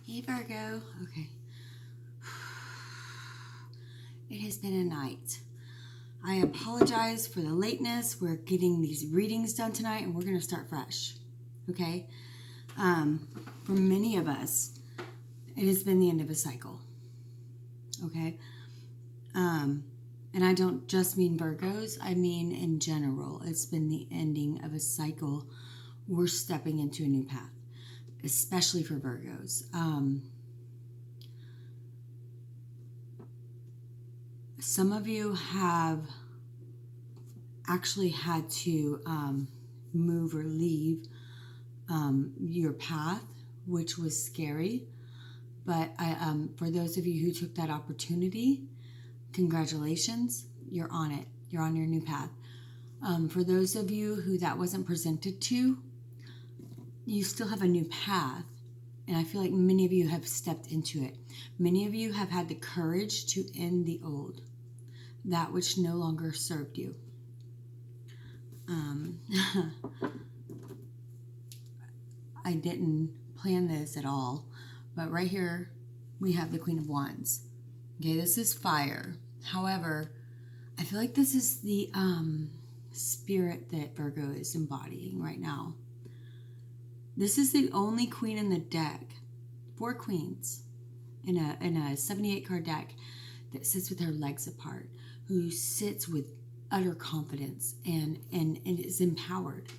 Hey Virgo. Okay. It has been a night. I apologize for the lateness. We're getting these readings done tonight and we're going to start fresh. Okay? For many of us, it has been the end of a cycle. Okay? And I don't just mean Virgos, I mean in general. It's been the ending of a cycle. We're stepping into a new path, especially for Virgos. Some of you have actually had to move or leave your path, which was scary. But for those of you who took that opportunity, congratulations, you're on it. You're on your new path. For those of you who that wasn't presented to, you still have a new path. And I feel like many of you have stepped into it. Many of you have had the courage to end the old, that which no longer served you. I didn't plan this at all, but right here we have the Queen of Wands. Okay, this is fire. However, I feel like this is the spirit that Virgo is embodying right now. This is the only queen in the deck, 4 queens in a 78 card deck that sits with her legs apart, who sits with utter confidence and is empowered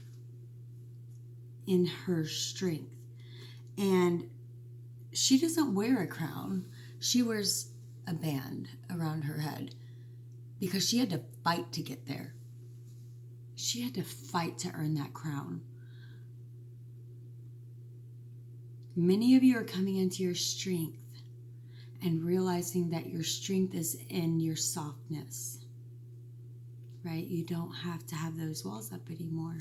in her strength. And she doesn't wear a crown. She wears a band around her head because she had to fight to get there. She had to fight to earn that crown. Many of you are coming into your strength and realizing that your strength is in your softness, right? You don't have to have those walls up anymore.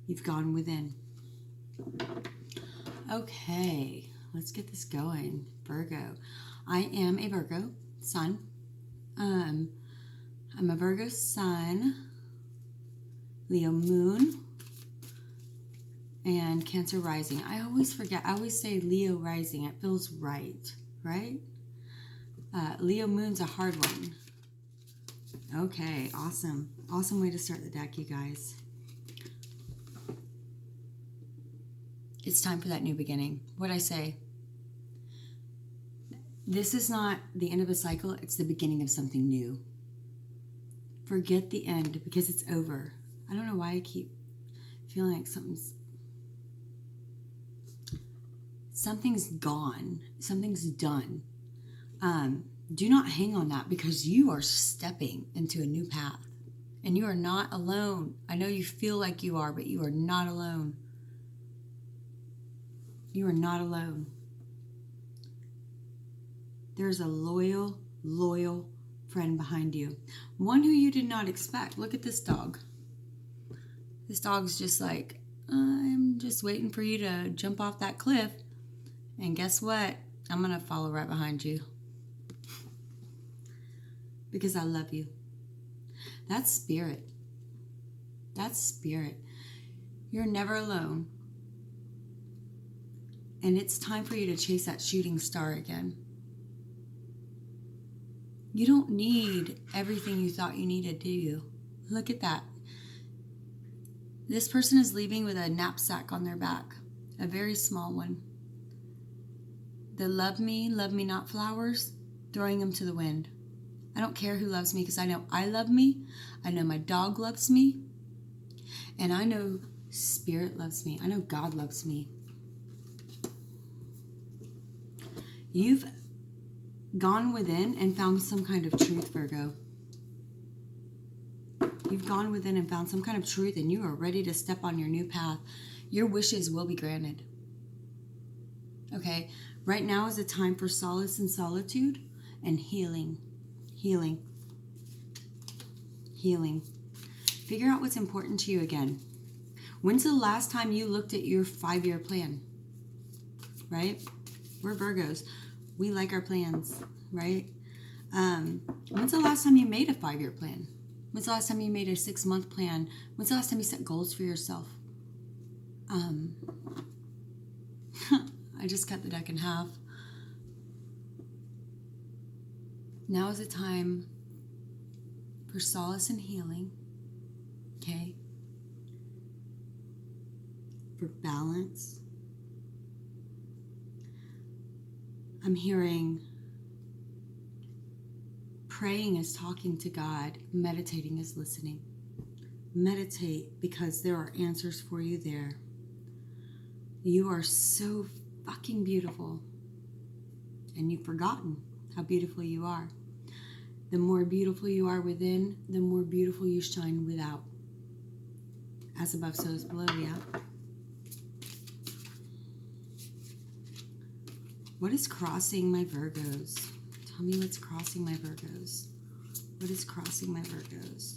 You've gone within. Okay, let's get this going. Virgo. I am a Virgo sun. I'm a Virgo sun, Leo moon, and Cancer rising. I always forget. I always say Leo rising. It feels right? Leo moon's a hard one. Okay, awesome. Awesome way to start the deck, you guys. It's time for that new beginning. What'd I say? This is not the end of a cycle. It's the beginning of something new. Forget the end because it's over. I don't know why I keep feeling like something's gone. Something's done. Do not hang on that because you are stepping into a new path. And you are not alone. I know you feel like you are, but you are not alone. You are not alone. There's a loyal friend behind you. One who you did not expect. Look at this dog. This dog's just like, I'm just waiting for you to jump off that cliff. And guess what? I'm going to follow right behind you. Because I love you. That's spirit. That's spirit. You're never alone. And it's time for you to chase that shooting star again. You don't need everything you thought you needed, do you? Look at that. This person is leaving with a knapsack on their back. A very small one. The love me not flowers, throwing them to the wind. I don't care who loves me because I know I love me. I know my dog loves me. And I know Spirit loves me. I know God loves me. You've gone within and found some kind of truth, Virgo. You've gone within and found some kind of truth and you are ready to step on your new path. Your wishes will be granted. Okay? Right now is a time for solace and solitude and healing. Healing. Healing. Figure out what's important to you again. When's the last time you looked at your 5-year plan? Right? We're Virgos. We like our plans, right? When's the last time you made a 5-year plan? When's the last time you made a 6-month plan? When's the last time you set goals for yourself? I just cut the deck in half. Now is a time for solace and healing, okay? For balance. I'm hearing praying is talking to God, meditating is listening. Meditate because there are answers for you there. You are so fucking beautiful, and you've forgotten how beautiful you are. The more beautiful you are within, the more beautiful you shine without. As above, so is below, yeah? What is crossing my Virgos? Tell me what's crossing my Virgos. What is crossing my Virgos?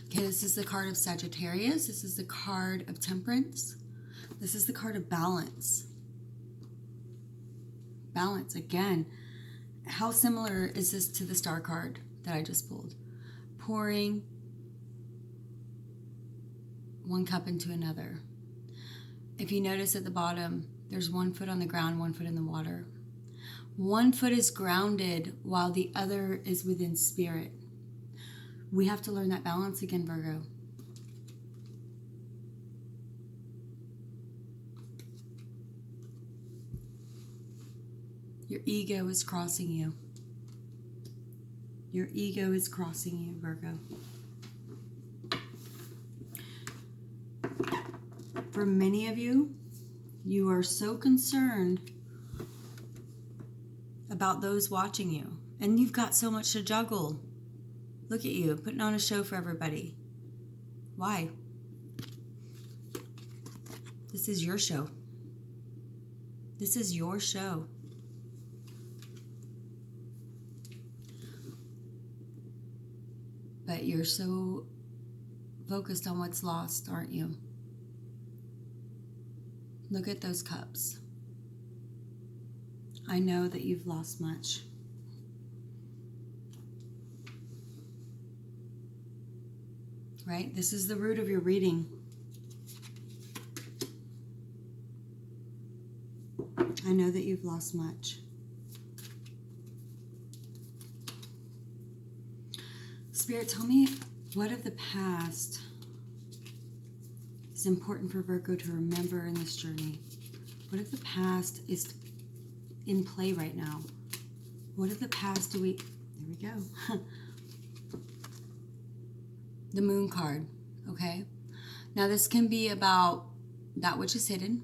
Okay, this is the card of Sagittarius. This is the card of Temperance. This is the card of Balance. Balance, again. How similar is this to the Star card that I just pulled? Pouring one cup into another. If you notice at the bottom, there's one foot on the ground, one foot in the water. One foot is grounded while the other is within spirit. We have to learn that balance again, Virgo. Your ego is crossing you. Your ego is crossing you, Virgo. For many of you, you are so concerned about those watching you. And you've got so much to juggle. Look at you, putting on a show for everybody. Why? This is your show. This is your show. But you're so focused on what's lost, aren't you? Look at those cups. I know that you've lost much. Right? This is the root of your reading. I know that you've lost much. Spirit, tell me what of the past is important for Virgo to remember in this journey. What if the past is in play right now? What if the past there we go. The Moon card, okay? Now this can be about that which is hidden.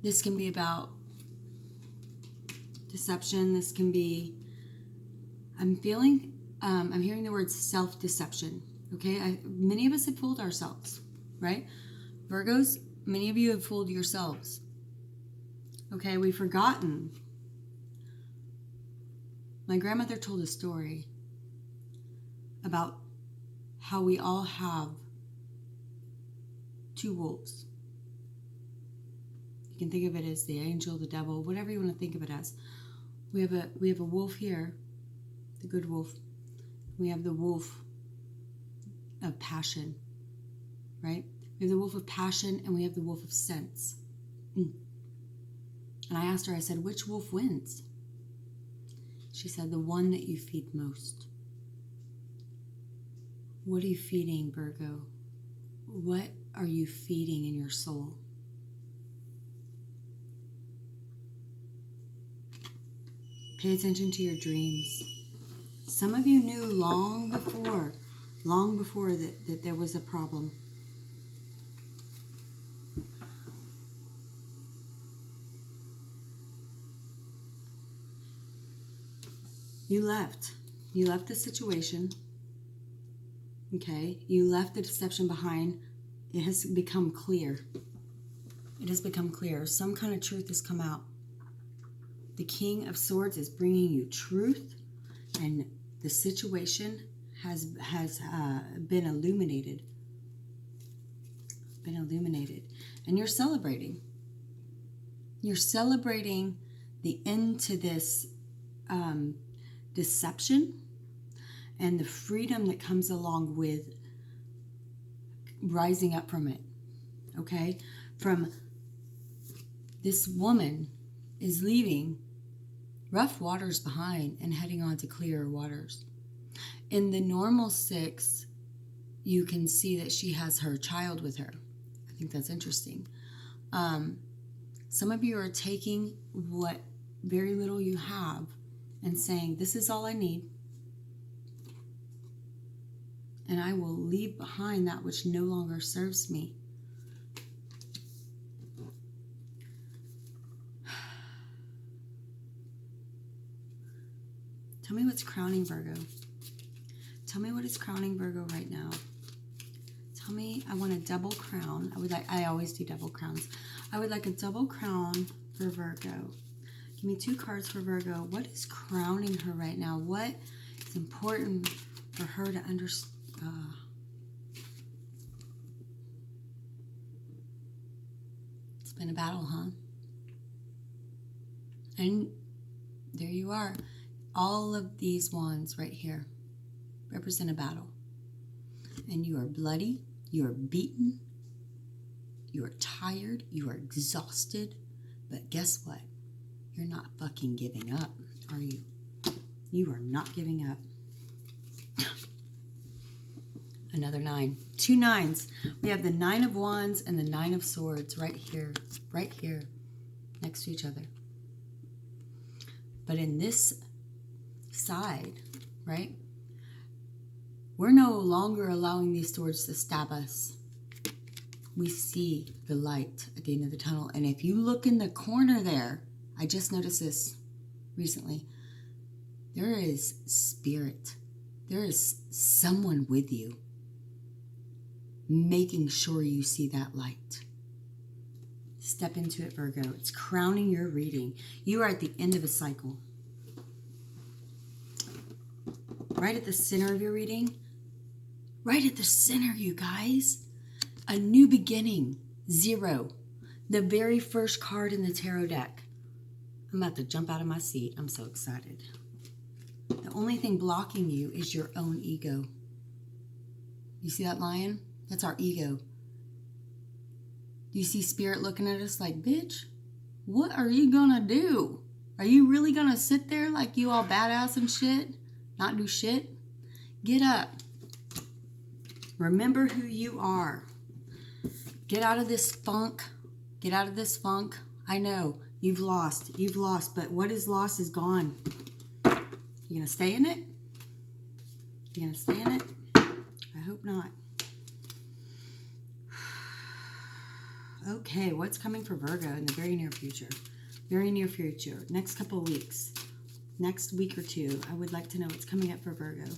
This can be about deception. This can be, I'm hearing the word self-deception, okay? Many of us have fooled ourselves, right? Virgos, many of you have fooled yourselves. Okay, we've forgotten. My grandmother told a story about how we all have two wolves. You can think of it as the angel, the devil, whatever you want to think of it as. We have a wolf here, the good wolf. We have the wolf of passion, right? We have the wolf of passion and we have the wolf of sense. And I asked her, I said, which wolf wins? She said, the one that you feed most. What are you feeding, Virgo? What are you feeding in your soul? Pay attention to your dreams. Some of you knew long before that there was a problem. You left. You left the situation. Okay? You left the deception behind. It has become clear. It has become clear. Some kind of truth has come out. The King of Swords is bringing you truth, and the situation has been illuminated. Been illuminated. And you're celebrating. You're celebrating the end to this deception and the freedom that comes along with rising up from it. Okay? From this woman is leaving rough waters behind and heading on to clearer waters. In the normal 6, you can see that she has her child with her. I think that's interesting. Some of you are taking what very little you have and saying, this is all I need, and I will leave behind that which no longer serves me. Tell me what's crowning Virgo. Tell me what is crowning Virgo right now. Tell me, I want a double crown. I always do double crowns. I would like a double crown for Virgo. Give me 2 cards for Virgo. What is crowning her right now? What is important for her to understand? It's been a battle, huh? And there you are. All of these wands right here represent a battle. And you are bloody, you are beaten, you are tired, you are exhausted. But guess what? You're not fucking giving up, are you? You are not giving up. Another 9. 2 9s. We have the 9 of Wands and the 9 of Swords right here, next to each other. But in this side, right, we're no longer allowing these swords to stab us. We see the light at the end of the tunnel. And if you look in the corner there, I just noticed this recently, there is spirit. There is someone with you, making sure you see that light. Step into it, Virgo. It's crowning your reading. You are at the end of a cycle. Right at the center of your reading. Right at the center, you guys. A new beginning. 0. The very first card in the tarot deck. I'm about to jump out of my seat. I'm so excited. The only thing blocking you is your own ego. You see that lion? That's our ego. Do you see spirit looking at us like, bitch, what are you gonna do? Are you really gonna sit there like you all badass and shit? Not do shit? Get up. Remember who you are. Get out of this funk. Get out of this funk. I know, you've lost, but what is lost is gone. You gonna stay in it? You gonna stay in it? I hope not. Okay, what's coming for Virgo in the very near future? Very near future. Next couple of weeks. Next week or 2. I would like to know what's coming up for Virgo.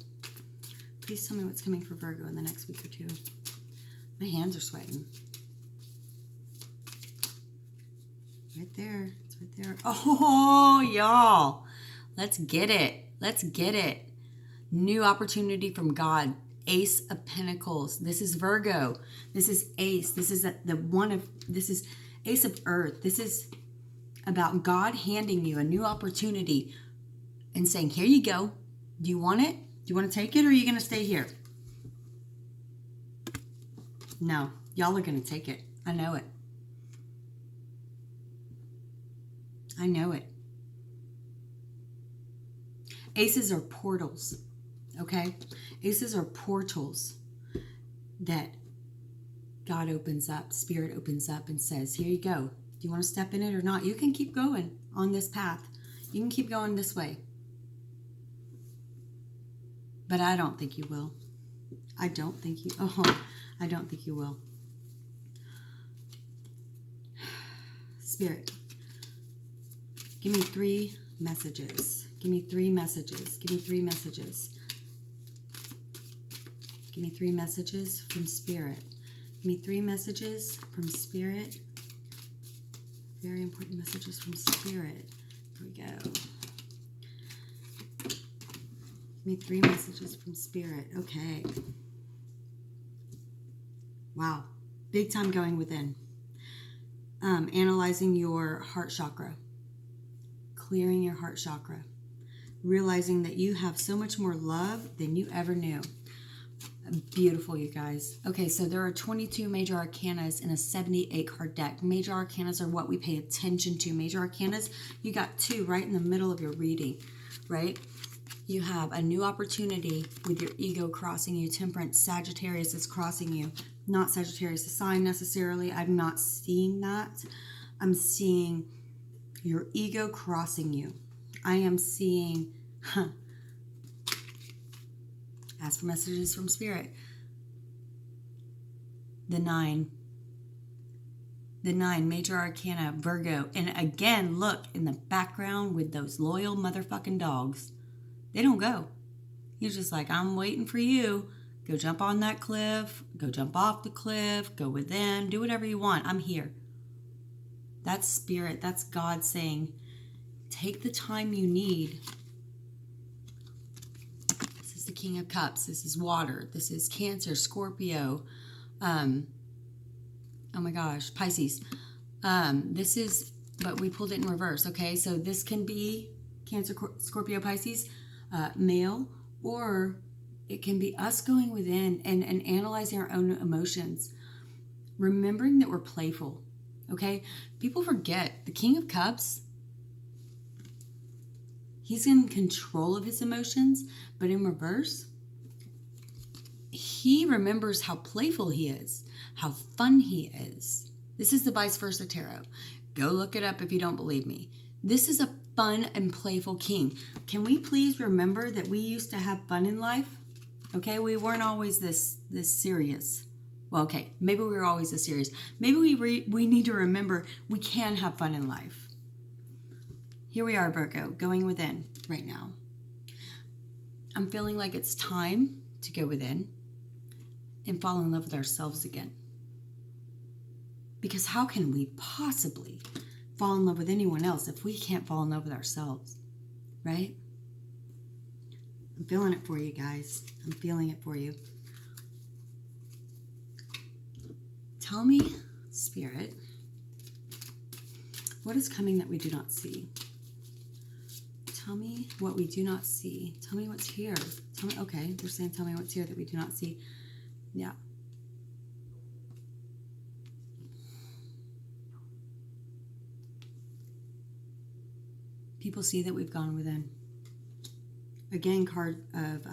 Please tell me what's coming for Virgo in the next week or 2. My hands are sweating. Right there. It's right there. Oh, y'all. Let's get it. Let's get it. New opportunity from God. Ace of Pentacles. This is Virgo. This is Ace. This is this is Ace of Earth. This is about God handing you a new opportunity and saying, here you go. Do you want it? Do you want to take it, or are you going to stay here? No. Y'all are going to take it. I know it. I know it. Aces are portals. Okay? Aces are portals that God opens up, Spirit opens up and says, here you go. Do you want to step in it or not? You can keep going on this path. You can keep going this way. But I don't think you will. I don't think you will. Spirit, give me 3 messages. Give me 3 messages. Give me 3 messages. Give me 3 messages from Spirit. Give me 3 messages from Spirit. Very important messages from Spirit. Here we go. Give me 3 messages from Spirit. Okay. Wow. Big time going within. Analyzing your heart chakra. Clearing your heart chakra. realizing that you have so much more love than you ever knew. Beautiful, you guys. Okay, so there are 22 major arcanas in a 78 card deck. Major arcanas are what we pay attention to. Major arcanas, you got 2 right in the middle of your reading, right? You have a new opportunity with your ego crossing you. Temperance, Sagittarius is crossing you. Not Sagittarius, a sign necessarily. I'm not seeing that. I'm seeing your ego crossing you. I am seeing, ask for messages from Spirit. The 9. The 9, major arcana, Virgo. And again, look in the background with those loyal motherfucking dogs. They don't go. He's just like, I'm waiting for you. Go jump on that cliff. Go jump off the cliff. Go within. Do whatever you want. I'm here. That's Spirit. That's God saying, take the time you need. This is the King of Cups. This is water. This is Cancer, Scorpio. Oh my gosh, Pisces. This is, but we pulled it in reverse, okay? So this can be Cancer, Scorpio, Pisces, male, or it can be us going within and analyzing our own emotions. Remembering that we're playful, okay? People forget the King of Cups, he's in control of his emotions, but in reverse, he remembers how playful he is, how fun he is. This is the vice versa tarot. Go look it up if you don't believe me. This is a fun and playful king. Can we please remember that we used to have fun in life? Okay, we weren't always this serious. Well, okay, maybe we were always this serious. Maybe we need to remember we can have fun in life. Here we are, Virgo, going within right now. I'm feeling like it's time to go within and fall in love with ourselves again. Because how can we possibly fall in love with anyone else if we can't fall in love with ourselves, right? I'm feeling it for you guys. I'm feeling it for you. Tell me, Spirit, what is coming that we do not see? Tell me what we do not see. Tell me what's here. Tell me, okay, they're saying tell me what's here that we do not see. Yeah. People see that we've gone within. Again, card of,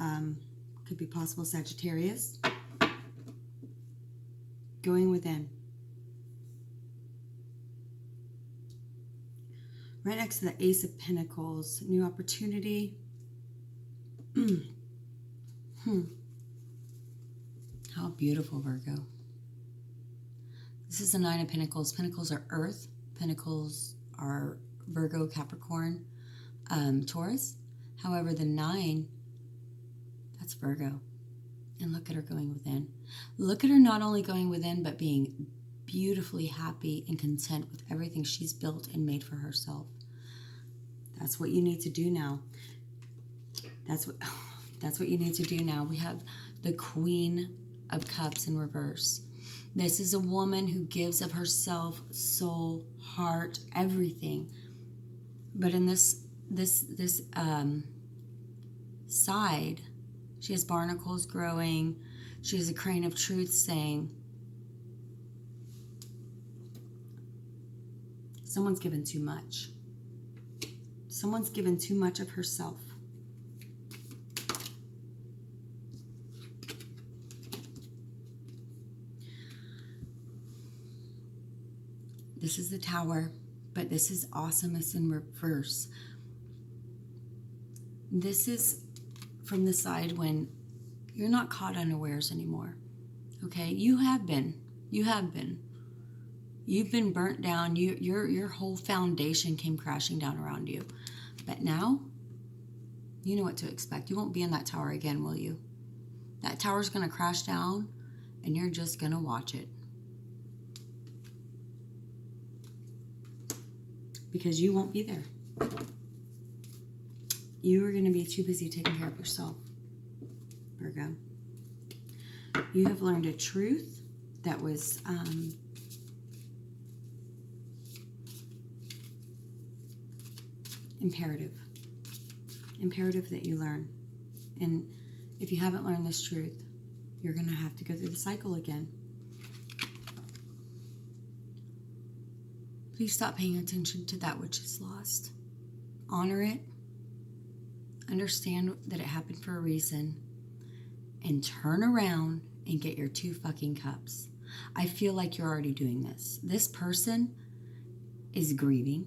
could be possible Sagittarius. Going within. Right next to the Ace of Pentacles, new opportunity. How beautiful, Virgo. This is the 9 of Pentacles. Pentacles are Earth. Pentacles are Virgo, Capricorn, Taurus. However, the 9, that's Virgo. And look at her going within. Look at her not only going within, but being beautifully happy and content with everything she's built and made for herself. That's what you need to do now. That's what you need to do now. We have the Queen of Cups in reverse. This is a woman who gives of herself, soul, heart, everything. But in this side, she has barnacles growing. She has a crane of truth saying, someone's given too much. Someone's given too much of herself. This is the Tower, but this is Awesomeness in reverse. This is from the side when you're not caught unawares anymore. Okay, you have been. You have been. You've been burnt down. Your whole foundation came crashing down around you. But now, you know what to expect. You won't be in that tower again, will you? That tower's going to crash down, and you're just going to watch it. Because you won't be there. You are going to be too busy taking care of yourself, Virgo. You have learned a truth that was imperative. imperative that you learn. And if you haven't learned this truth, you're going to have to go through the cycle again. Please stop paying attention to that which is lost. Honor it. Understand that it happened for a reason. And turn around and get your 2 fucking cups. I feel like you're already doing this. This person is grieving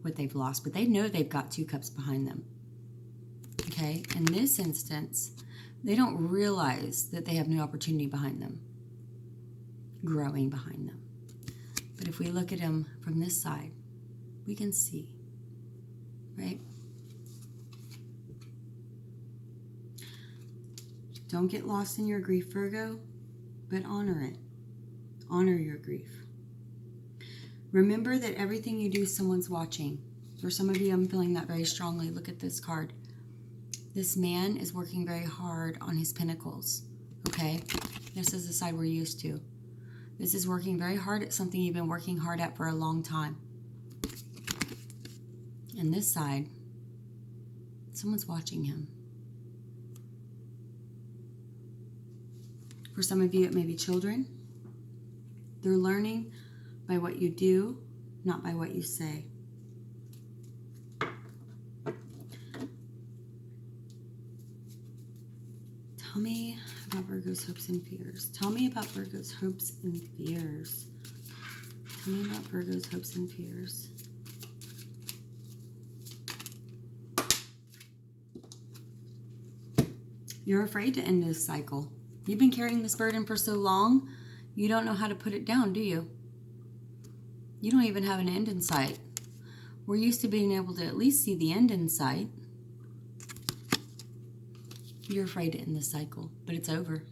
what they've lost, but they know they've got 2 cups behind them. Okay? In this instance, they don't realize that they have new opportunity behind them, growing behind them. But if we look at them from this side, we can see, right? Don't get lost in your grief, Virgo, but honor it. Honor your grief. Remember that everything you do, someone's watching. For some of you, I'm feeling that very strongly. Look at this card. This man is working very hard on his pinnacles, okay? This is the side we're used to. This is working very hard at something you've been working hard at for a long time. And this side, someone's watching him. For some of you, it may be children. They're learning by what you do, not by what you say. Tell me about Virgo's hopes and fears. Tell me about Virgo's hopes and fears. Tell me about Virgo's hopes and fears. You're afraid to end this cycle. You've been carrying this burden for so long, you don't know how to put it down, do you? You don't even have an end in sight. We're used to being able to at least see the end in sight. You're afraid to end this cycle, but it's over.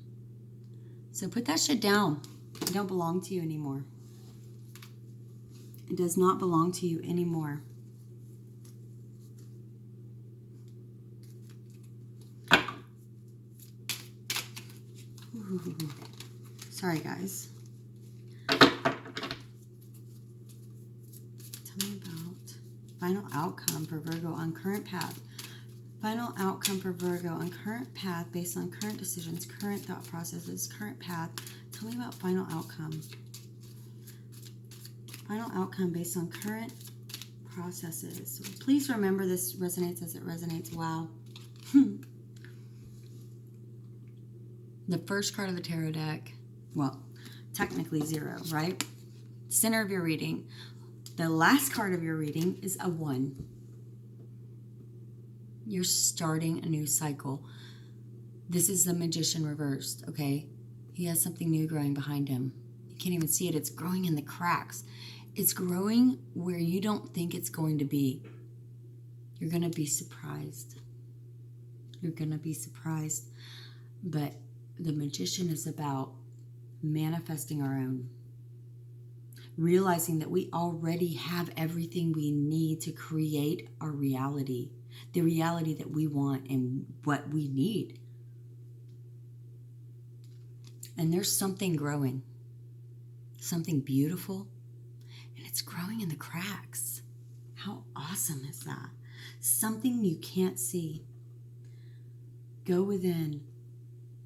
So put that shit down. It don't belong to you anymore. It does not belong to you anymore. Ooh. Sorry, guys. Tell me about final outcome for Virgo on current path. Final outcome for Virgo on current path based on current decisions, current thought processes, current path. Tell me about final outcome. Final outcome based on current processes. So please remember this resonates as it resonates. Wow. The first card of the tarot deck, well, technically 0, right? Center of your reading. The last card of your reading is a 1. You're starting a new cycle. This is the Magician reversed, okay? He has something new growing behind him. You can't even see it. It's growing in the cracks. It's growing where you don't think it's going to be. You're going to be surprised. You're going to be surprised. But the Magician is about manifesting our own. Realizing that we already have everything we need to create our reality. The reality that we want and what we need. And there's something growing. Something beautiful. And it's growing in the cracks. How awesome is that? Something you can't see. Go within.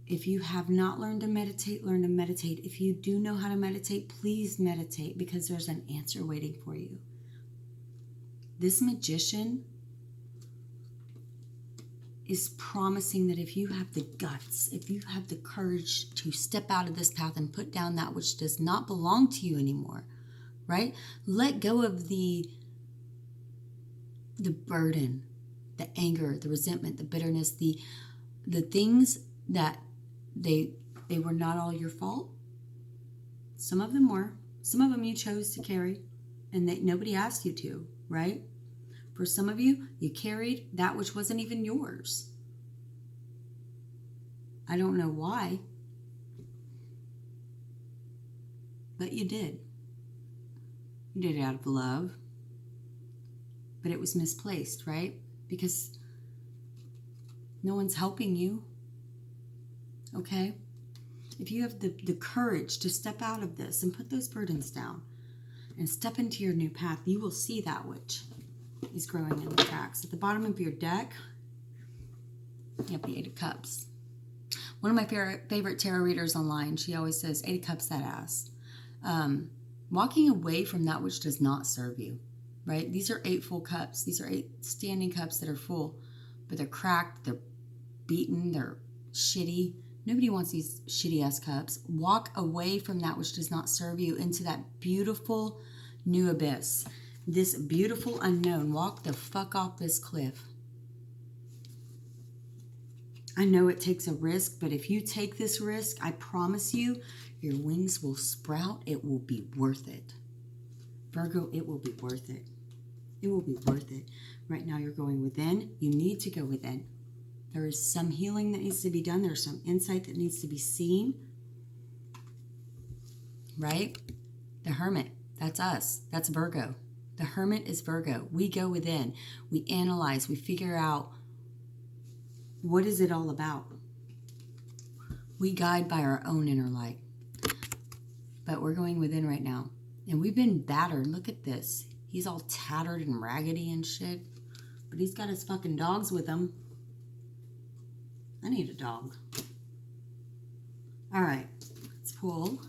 If you have not learned to meditate, learn to meditate. If you do know how to meditate, please meditate because there's an answer waiting for you. This Magician is promising that if you have the guts, if you have the courage to step out of this path and put down that which does not belong to you anymore, right? Let go of the burden, the anger, the resentment, the bitterness, the things that they were not all your fault. Some of them were. Some of them you chose to carry and that nobody asked you to, right? For some of you, you carried that which wasn't even yours. I don't know why, but you did. You did it out of love, but it was misplaced, right? Because no one's helping you, okay? If you have the courage to step out of this and put those burdens down and step into your new path, you will see that which is growing in the cracks. At the bottom of your deck, Yep, the Eight of Cups. One of my favorite tarot readers online, she always says, Eight of Cups, that ass. Walking away from that which does not serve you, right? These are 8 full cups. These are 8 standing cups that are full, but they're cracked, they're beaten, they're shitty. Nobody wants these shitty-ass cups. Walk away from that which does not serve you into that beautiful new abyss. This beautiful unknown. Walk the fuck off this cliff. I know it takes a risk, but if you take this risk, I promise you, your wings will sprout. It will be worth it. Virgo, it will be worth it. It will be worth it. Right now you're going within. You need to go within. There is some healing that needs to be done. There's some insight that needs to be seen. Right? The Hermit. That's us. That's Virgo. The Hermit is Virgo. We go within. We analyze. We figure out, what is it all about? We guide by our own inner light. But we're going within right now. And we've been battered. Look at this. He's all tattered and raggedy and shit. But he's got his fucking dogs with him. I need a dog. All right. Let's pull.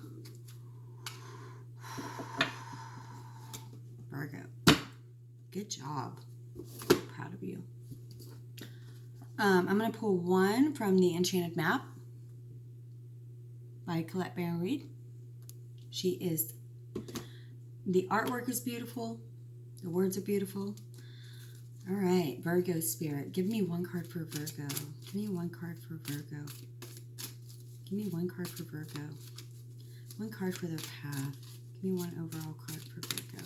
Virgo. Good job. Proud of you. I'm going to pull one from the Enchanted Map by Colette Baron Reid. She is, the artwork is beautiful. The words are beautiful. All right, Virgo Spirit. Give me one card for Virgo. Give me one card for Virgo. Give me one card for Virgo. One card for their path. Give me one overall card for Virgo.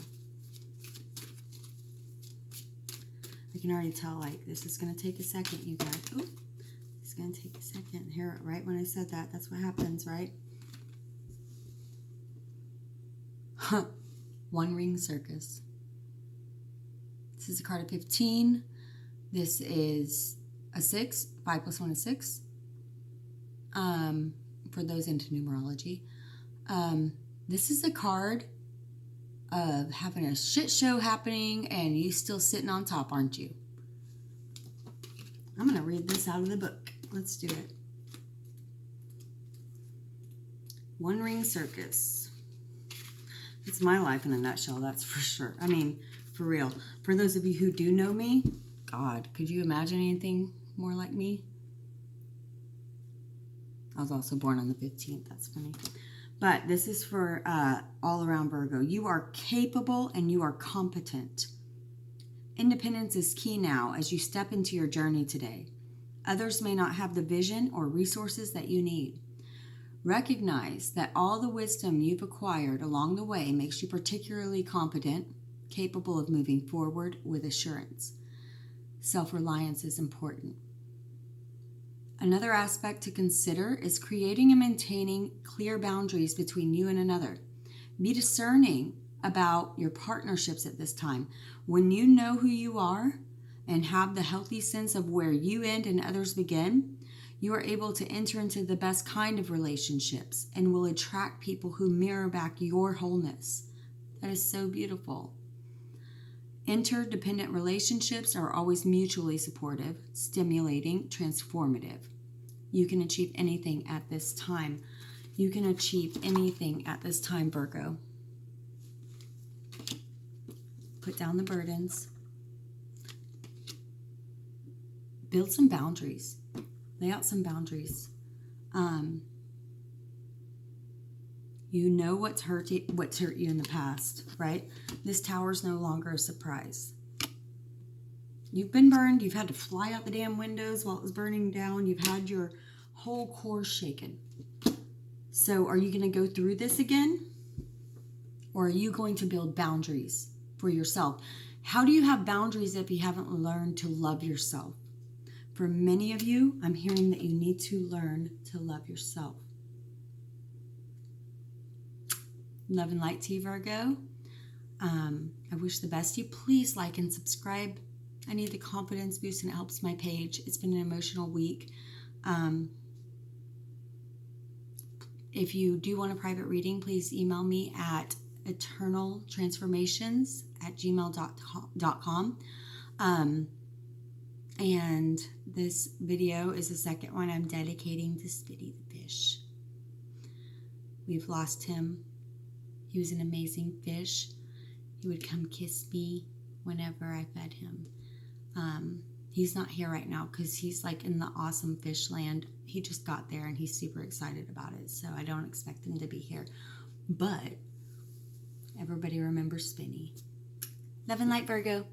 I can already tell, like, this is going to take a second, you guys. Ooh, it's going to take a second. Here, right when I said that, that's what happens, right? Huh. One Ring Circus. This is a card of 15. This is a 6. 5 plus 1 is 6. For those into numerology. This is a card of having a shit show happening and you still sitting on top, aren't you? I'm going to read this out of the book. Let's do it. One Ring Circus. It's my life in a nutshell, that's for sure. I mean, for real. For those of you who do know me, God, could you imagine anything more like me? I was also born on the 15th. That's funny. But this is for all around Virgo. You are capable and you are competent. Independence is key now as you step into your journey today. Others may not have the vision or resources that you need. Recognize that all the wisdom you've acquired along the way makes you particularly competent, capable of moving forward with assurance. Self-reliance is important. Another aspect to consider is creating and maintaining clear boundaries between you and another. Be discerning about your partnerships at this time. When you know who you are and have the healthy sense of where you end and others begin, you are able to enter into the best kind of relationships and will attract people who mirror back your wholeness. That is so beautiful. Interdependent relationships are always mutually supportive, stimulating, transformative. You can achieve anything at this time. You can achieve anything at this time, Virgo. Put down the burdens. Build some boundaries. Lay out some boundaries. You know what's hurt you in the past, right? This tower is no longer a surprise. You've been burned. You've had to fly out the damn windows while it was burning down. You've had your whole core shaken. So are you going to go through this again? Or are you going to build boundaries for yourself? How do you have boundaries if you haven't learned to love yourself? For many of you, I'm hearing that you need to learn to love yourself. Love and light to you, Virgo. I wish the best to you. Please like and subscribe. I need the confidence boost and it helps my page. It's been an emotional week. If you do want a private reading, please email me at eternaltransformations@gmail.com. And this video is the second one I'm dedicating to Spitty the fish. We've lost him. He was an amazing fish. He would come kiss me whenever I fed him. He's not here right now because he's like in the awesome fish land. He just got there and he's super excited about it. So I don't expect him to be here. But everybody remembers Spinny. Love and light, Virgo.